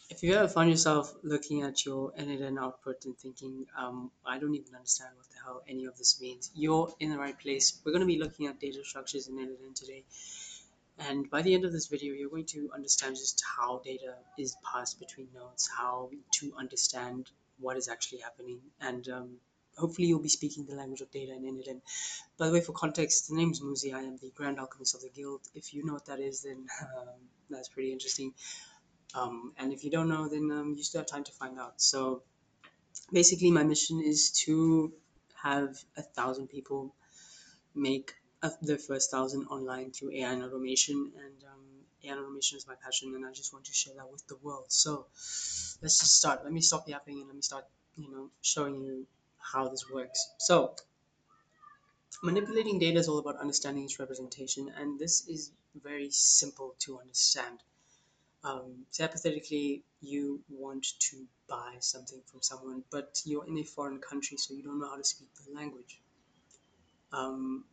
If you ever find yourself looking at your n8n output and thinking, I don't even understand what the hell any of this means, you're in the right place. We're going to be looking at data structures in n8n today. And by the end of this video, you're going to understand just how data is passed between nodes, how to understand what is actually happening, and hopefully you'll be speaking the language of data in n8n. By the way, for context, the name's Muzi. I am the Grand Alchemist of the Guild. If you know what that is, then that's pretty interesting. And if you don't know, then you still have time to find out. So basically, my mission is to have 1,000 people make their first 1,000 online through AI and automation. And AI and automation is my passion, and I just want to share that with the world. So let's just start. Let me stop yapping and let me start, showing you how this works. So manipulating data is all about understanding its representation, and this is very simple to understand. Say hypothetically, you want to buy something from someone, but you're in a foreign country, so you don't know how to speak the language. Um,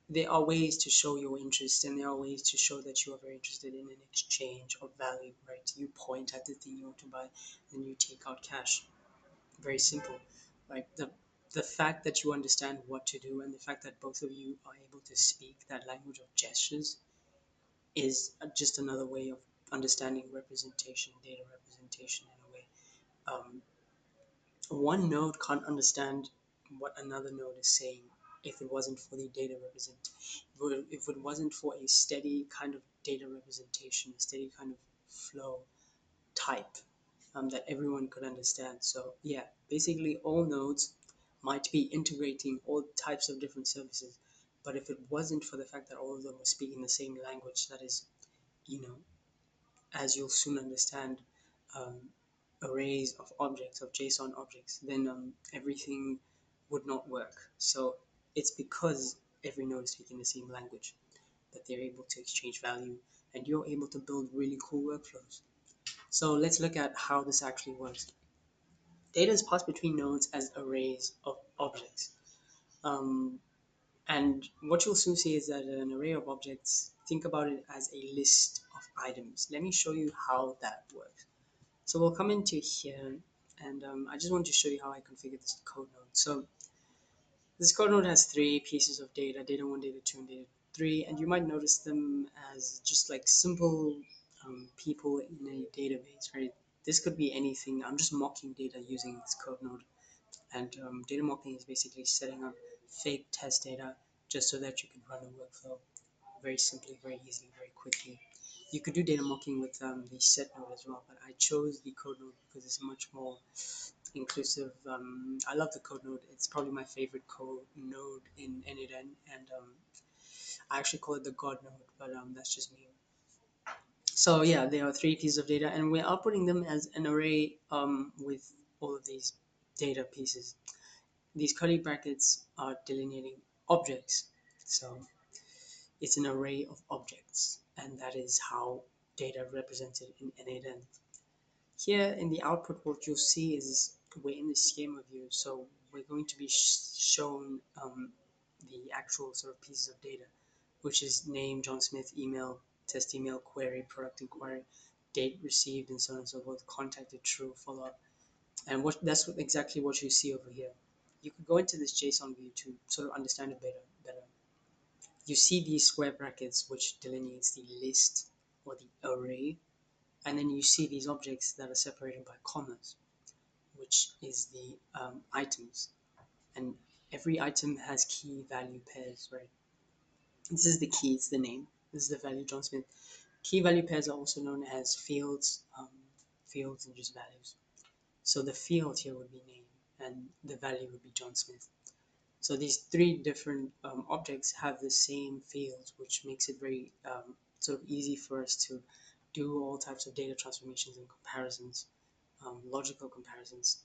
there are ways to show your interest, and there are ways to show that you are very interested in an exchange of value, right? You point at the thing you want to buy, then you take out cash. Very simple, right? The fact that you understand what to do, and the fact that both of you are able to speak that language of gestures is just another way of understanding representation, data representation in a way. One node can't understand what another node is saying if it wasn't for the data represent. If it wasn't for a steady kind of data representation, a steady kind of flow type that everyone could understand. So yeah, basically all nodes might be integrating all types of different services, but if it wasn't for the fact that all of them were speaking the same language, that is, you know, as you'll soon understand, um, arrays of objects, of JSON objects, then everything would not work. So it's because every node is speaking the same language that they're able to exchange value, and you're able to build really cool workflows. So let's look at how this actually works. Data is passed between nodes as arrays of objects. Um, and what you'll soon see is that an array of objects, think about it as a list of items. Let me show you how that works. So we'll come into here, and I just want to show you how I configure this code node. So this code node has three pieces of data, data 1, data 2, and data 3, and you might notice them as just like simple people in a database, right? This could be anything. I'm just mocking data using this code node. And data mocking is basically setting up fake test data just so that you can run a workflow very simply, very easily, very quickly. You could do data mocking with the set node as well, but I chose the code node because it's much more inclusive. I love the code node. It's probably my favorite code node in n8n, and I actually call it the God node, but that's just me. So yeah, there are three pieces of data, and we're outputting them as an array with all of these data pieces. These curly brackets are delineating objects. So it's an array of objects, and that is how data represented in n8n. Here in the output, what you'll see is we're in the schema view, so we're going to be shown the actual sort of pieces of data, which is name, John Smith, email, test email, query, product inquiry, date received, and so on and so forth, contacted, true, follow up. And exactly what you see over here. You could go into this JSON view to sort of understand it better. You see these square brackets, which delineates the list or the array, and then you see these objects that are separated by commas, which is the items. And every item has key value pairs, right? This is the key, it's the name. This is the value, John Smith. Key value pairs are also known as fields, fields and just values. So the field here would be name, and the value would be John Smith. So these three different objects have the same fields, which makes it very sort of easy for us to do all types of data transformations and comparisons, logical comparisons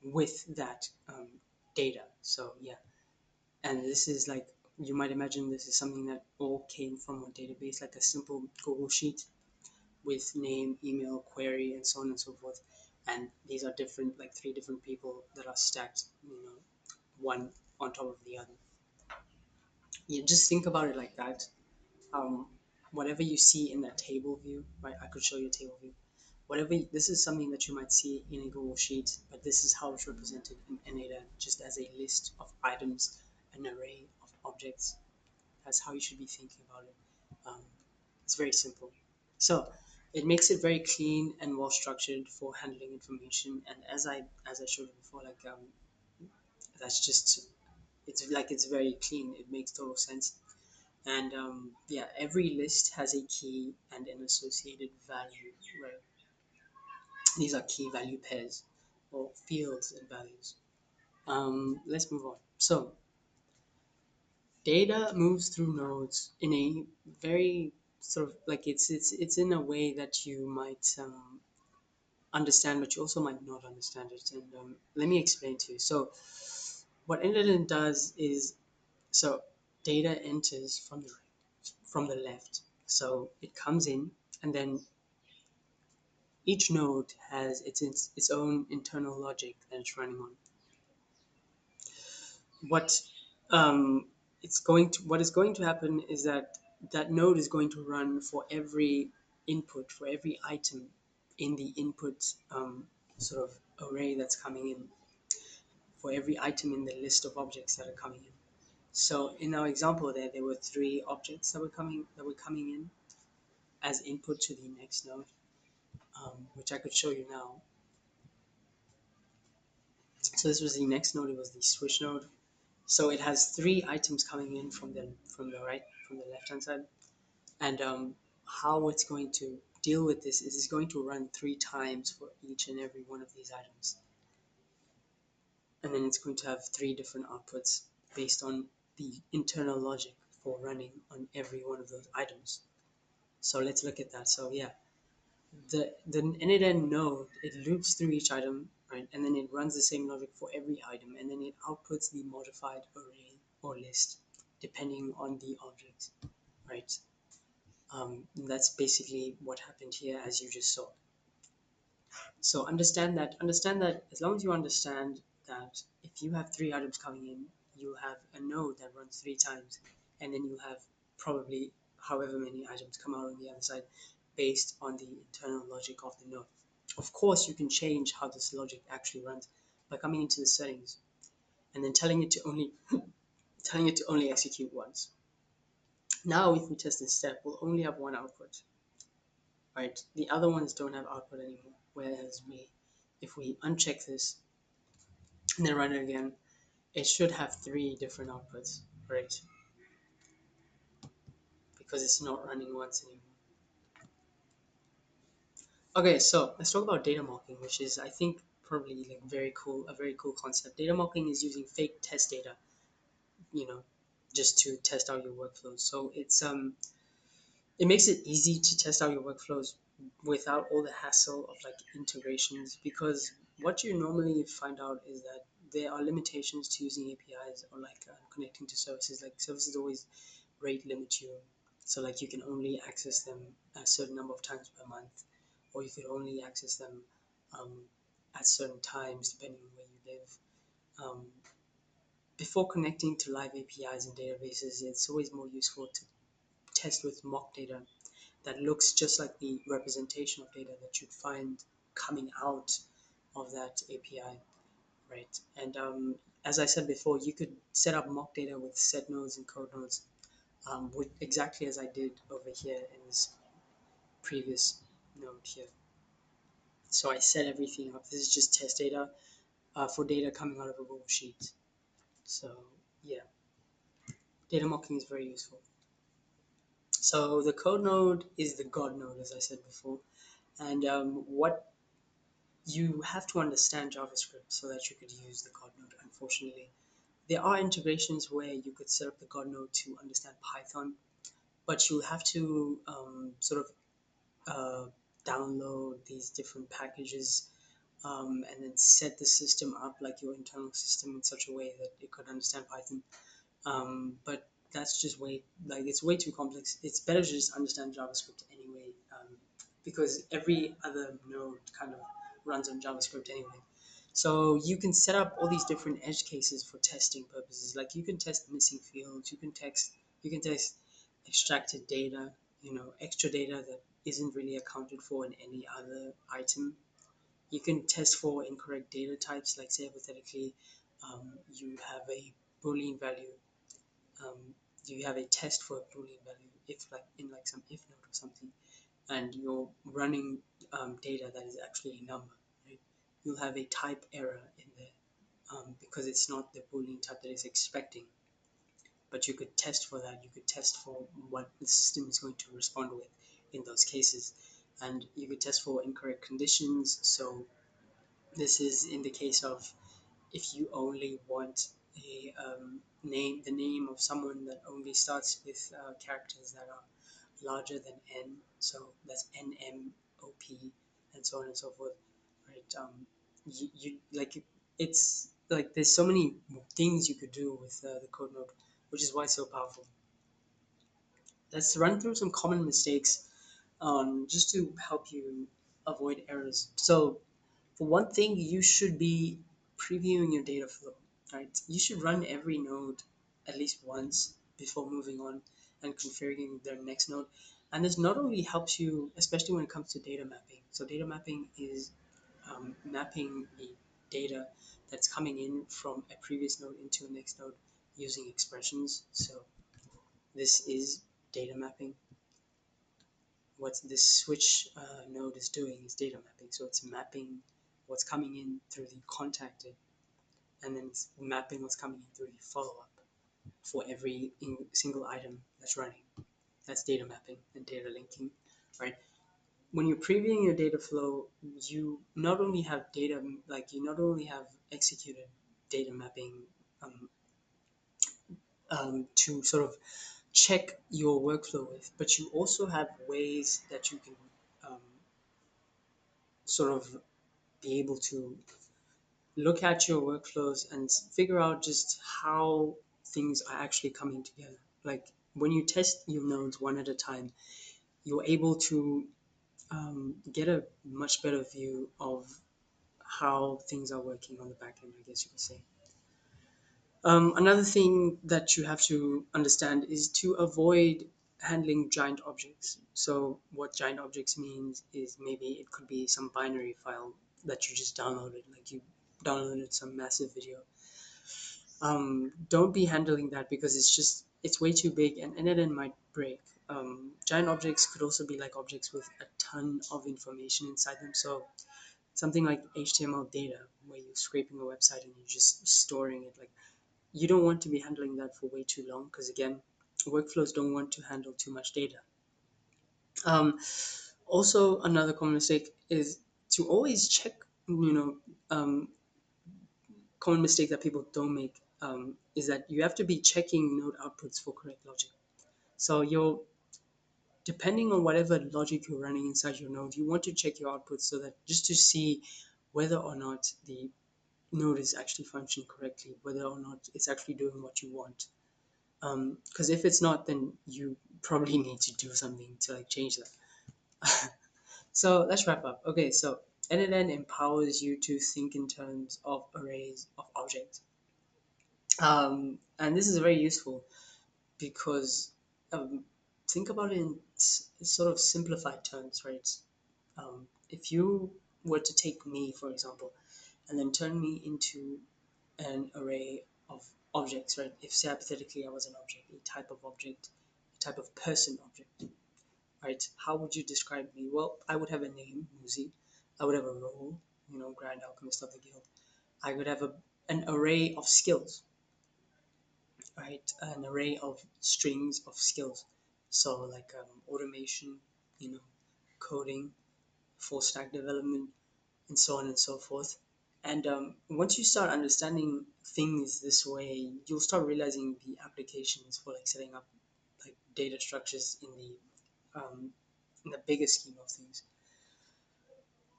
with that data. So yeah, and this is like, you might imagine this is something that all came from a database, like a simple Google sheet with name, email, query, and so on and so forth. And these are different, like three different people that are stacked, one on top of the other. You just think about it like that. Um, Whatever you see in that table view, right? I could show you a table view. whatever this is something that you might see in a Google Sheet, but this is how it's represented in n8n, just as a list of items, an array of objects. That's how you should be thinking about it. Um, it's very simple. So it makes it very clean and well structured for handling information. And as I showed you before, like that's just it's very clean. It makes total sense. And yeah, every list has a key and an associated value. Right, these are key value pairs or fields and values. Let's move on. So data moves through nodes in a very sort of like it's in a way that you might understand, but you also might not understand it. And let me explain to you. So what n8n does is, so data enters from the left. So it comes in, and then each node has its own internal logic that it's running on. What what is going to happen is that that node is going to run for every input, for every item in the input sort of array that's coming in, for every item in the list of objects that are coming in. So in our example there were three objects that were coming in as input to the next node, which I could show you now. So this was the next node, it was the switch node. So it has three items coming in from the left hand side. And how it's going to deal with this is it's going to run three times for each and every one of these items. And then it's going to have three different outputs based on the internal logic for running on every one of those items. So let's look at that. So yeah, the n8n node, it loops through each item, right? And then it runs the same logic for every item, and then it outputs the modified array or list depending on the object, right? That's basically what happened here, as you just saw. So understand that as long as you understand that if you have three items coming in, you have a node that runs three times, and then you have probably however many items come out on the other side based on the internal logic of the node. Of course, you can change how this logic actually runs by coming into the settings and then telling it to only execute once. Now, if we test this step, we'll only have one output, right? The other ones don't have output anymore. Whereas if we uncheck this and then run it again, it should have three different outputs, right? Because it's not running once anymore. Okay, so let's talk about data mocking, which is, I think, probably like a very cool concept. Data mocking is using fake test data, you know, just to test out your workflows. So it makes it easy to test out your workflows without all the hassle of like integrations, because what you normally find out is that there are limitations to using APIs or like connecting to services. Like services always rate limit you, so like you can only access them a certain number of times per month, or you could only access them um, at certain times depending on where you live. Before connecting to live APIs and databases, it's always more useful to test with mock data that looks just like the representation of data that you'd find coming out of that API, right? And as I said before, you could set up mock data with set nodes and code nodes, exactly as I did over here in this previous node here. So I set everything up. This is just test data for data coming out of a Google Sheet. So yeah, data mocking is very useful. So the code node is the God node, as I said before. And what you have to understand JavaScript so that you could use the God node, unfortunately. There are integrations where you could set up the God node to understand Python, but you have to sort of download these different packages and then set the system up like your internal system in such a way that it could understand Python. But that's just it's way too complex. It's better to just understand JavaScript anyway, because every other node kind of runs on JavaScript anyway. So you can set up all these different edge cases for testing purposes. Like you can test missing fields, you can test extracted data, extra data that isn't really accounted for in any other item. You can test for incorrect data types, like say hypothetically, you have a Boolean value. Um, you have a test for a Boolean value, if like in like some if node or something, and you're running data that is actually a number, right? You'll have a type error in there because it's not the Boolean type that it's expecting. But you could test for that. You could test for what the system is going to respond with in those cases, and you could test for incorrect conditions. So this is in the case of if you only want a the name of someone that only starts with characters that are larger than n, so that's NMOP, and so on and so forth, right? You like it's like there's so many things you could do with the code node, which is why it's so powerful. Let's run through some common mistakes just to help you avoid errors. So for one thing, you should be previewing your data flow, right? You should run every node at least once before moving on and configuring their next node. And this not only helps you, especially when it comes to data mapping. So data mapping is mapping the data that's coming in from a previous node into a next node using expressions. So this is data mapping. What this switch node is doing is data mapping. So it's mapping what's coming in through the contacted, and then it's mapping what's coming in through the follow-up for every single item that's running. That's data mapping and data linking, right? When you're previewing your data flow, you not only have data, like you not only have executed data mapping um, to sort of check your workflow with, but you also have ways that you can um, sort of be able to look at your workflows and figure out just how things are actually coming together. Like when you test your nodes one at a time, you're able to get a much better view of how things are working on the back end, I guess you could say. Another thing that you have to understand is to avoid handling giant objects. So what giant objects means is maybe it could be some binary file that you just downloaded, like you downloaded some massive video. Don't be handling that because it's way too big and n8n might break. Giant objects could also be like objects with a ton of information inside them. So something like HTML data, where you're scraping a website and you're just storing it. Like you don't want to be handling that for way too long because again, workflows don't want to handle too much data. Um, Also, another common mistake is to always check. Common mistake that people don't make is that you have to be checking node outputs for correct logic. So you're depending on whatever logic you're running inside your node, you want to check your outputs so that just to see whether or not the node is actually functioning correctly, whether or not it's actually doing what you want. Because if it's not, then you probably need to do something to like change that. So let's wrap up. Okay, so n8n empowers you to think in terms of arrays of objects. And this is very useful because think about it in sort of simplified terms, right? If you were to take me, for example, and then turn me into an array of objects, right? If say hypothetically I was an object, a type of object, a type of person object, right? How would you describe me? Well, I would have a name, Muzi. I would have a role, Grand Alchemist of the Guild. I would have an array of skills, right? An array of strings of skills. So like automation, you know, coding, full stack development, and so on and so forth. And once you start understanding things this way, you'll start realizing the applications for like setting up like data structures in the bigger scheme of things.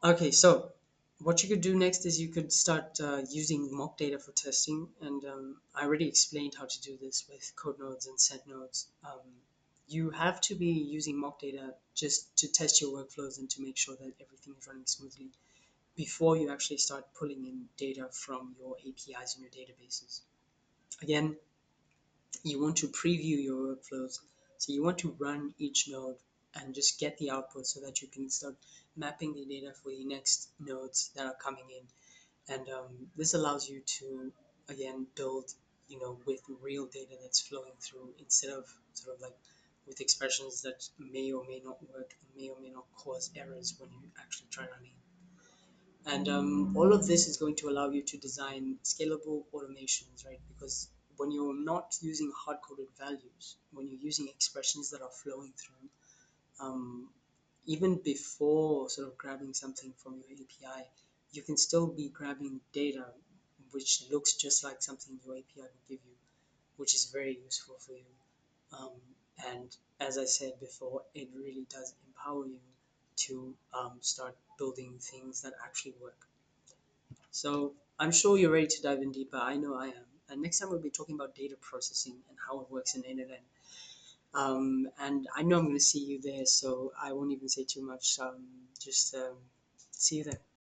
Okay, so what you could do next is you could start using mock data for testing, and I already explained how to do this with code nodes and set nodes. You have to be using mock data just to test your workflows and to make sure that everything is running smoothly before you actually start pulling in data from your APIs in your databases. Again, you want to preview your workflows, so you want to run each node and just get the output so that you can start mapping the data for the next nodes that are coming in. And this allows you to again build, with real data that's flowing through, instead of sort of like with expressions that may or may not work and may or may not cause errors when you actually try running. And all of this is going to allow you to design scalable automations, right? Because when you're not using hard-coded values, when you're using expressions that are flowing through, um, even before sort of grabbing something from your API, you can still be grabbing data which looks just like something your API would give you, which is very useful for you. Um, and as I said before, it really does empower you to start building things that actually work. So I'm sure you're ready to dive in deeper. I know I am. And next time we'll be talking about data processing and how it works in n8n. And I know I'm going to see you there, so I won't even say too much. Just see you there.